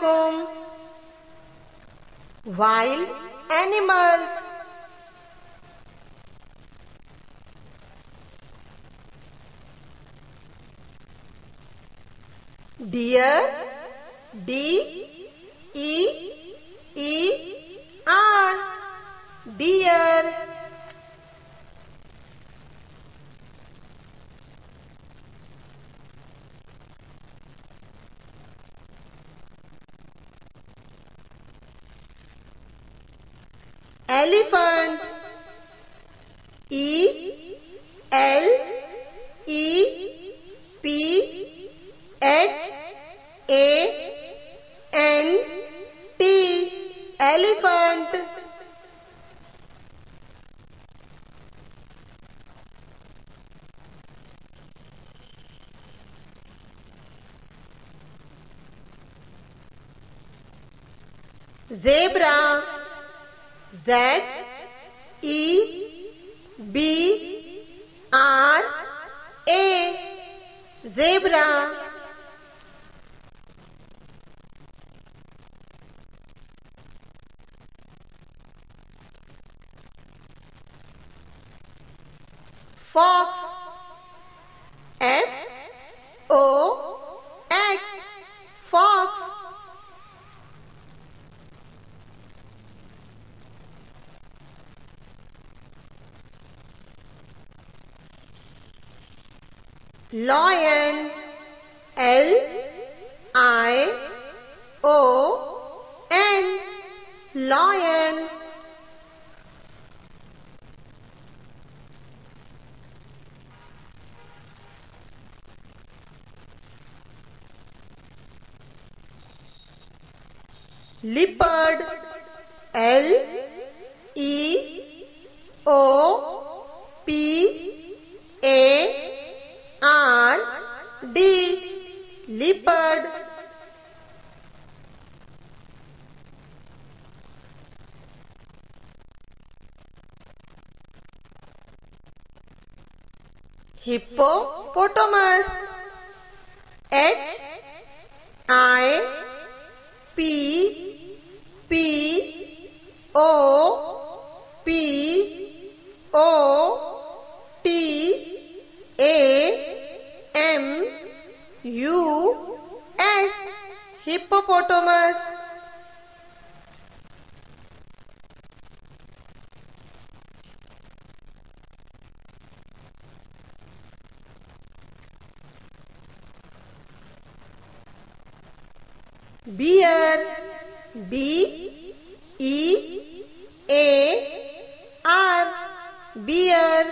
alaikum. Wild animals. Deer, D-E-E-R, deer. Elephant, E-L-E-P-H-A-N-T, elephant. Zebra, Z-E-B-R-A, zebra. Fox, F-O-X, fox. Lion, L-I-O-N, lion. Leopard, L-E-O-P-A-R-D, leopard. Hippopotamus, H-I-P-P-O-T-A-M-U-S, hippopotamus. Bear, B-E-A-R, bear.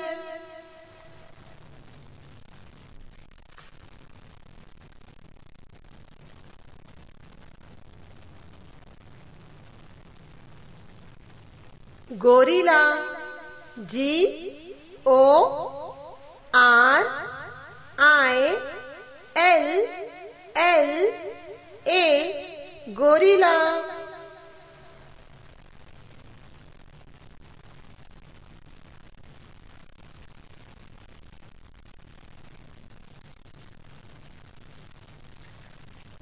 Gorilla, G-O-R-I-L-L-A, gorilla.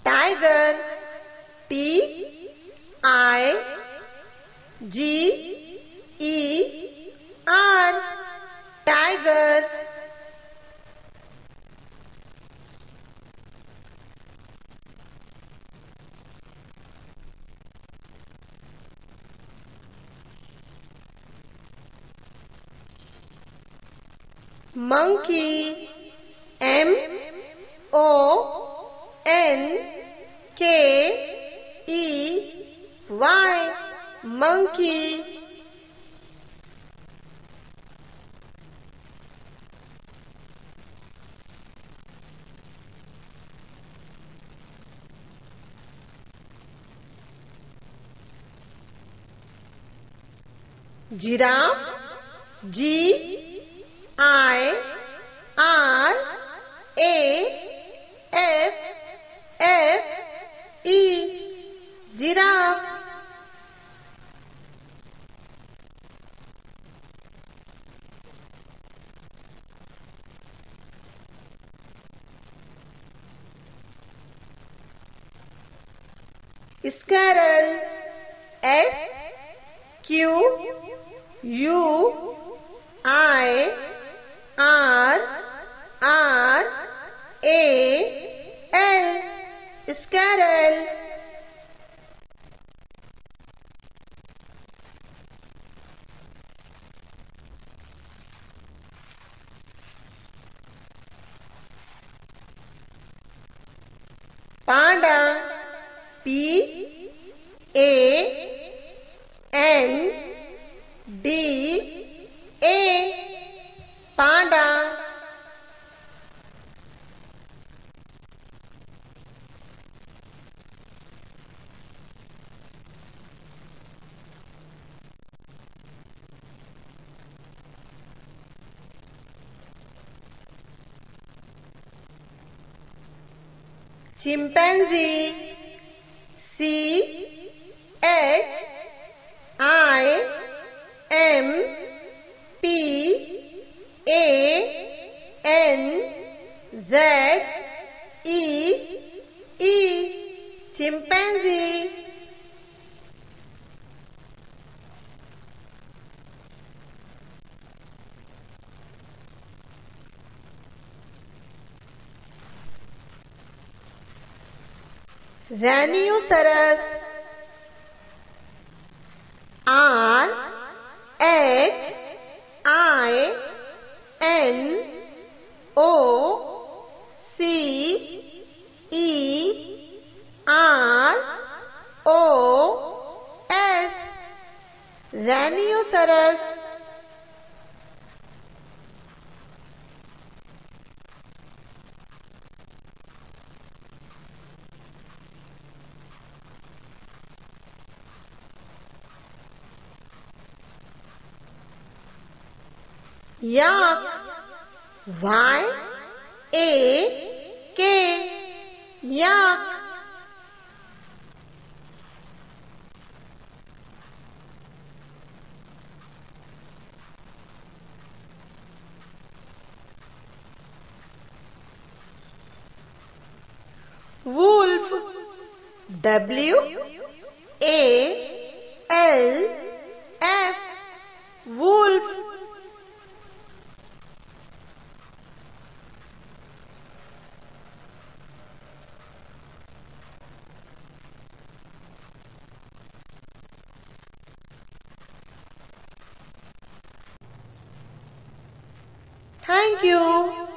Tiger, T-I-G-E-R, tiger. Monkey, M-O-N-K-E-Y, monkey. Giraffe, G-I-R-A-F-F-E, giraffe. Squirrel. S Q U I R R A L. Squirrel. Panda. P A N D A. Panda. Chimpanzee. C H I M P A N Z E E. Chimpanzee. Rhinoceros. R H I N O C E R O S. Rhinoceros. Yak. Y A K. Yak. Wolf. W A L F. Wolf. Thank you.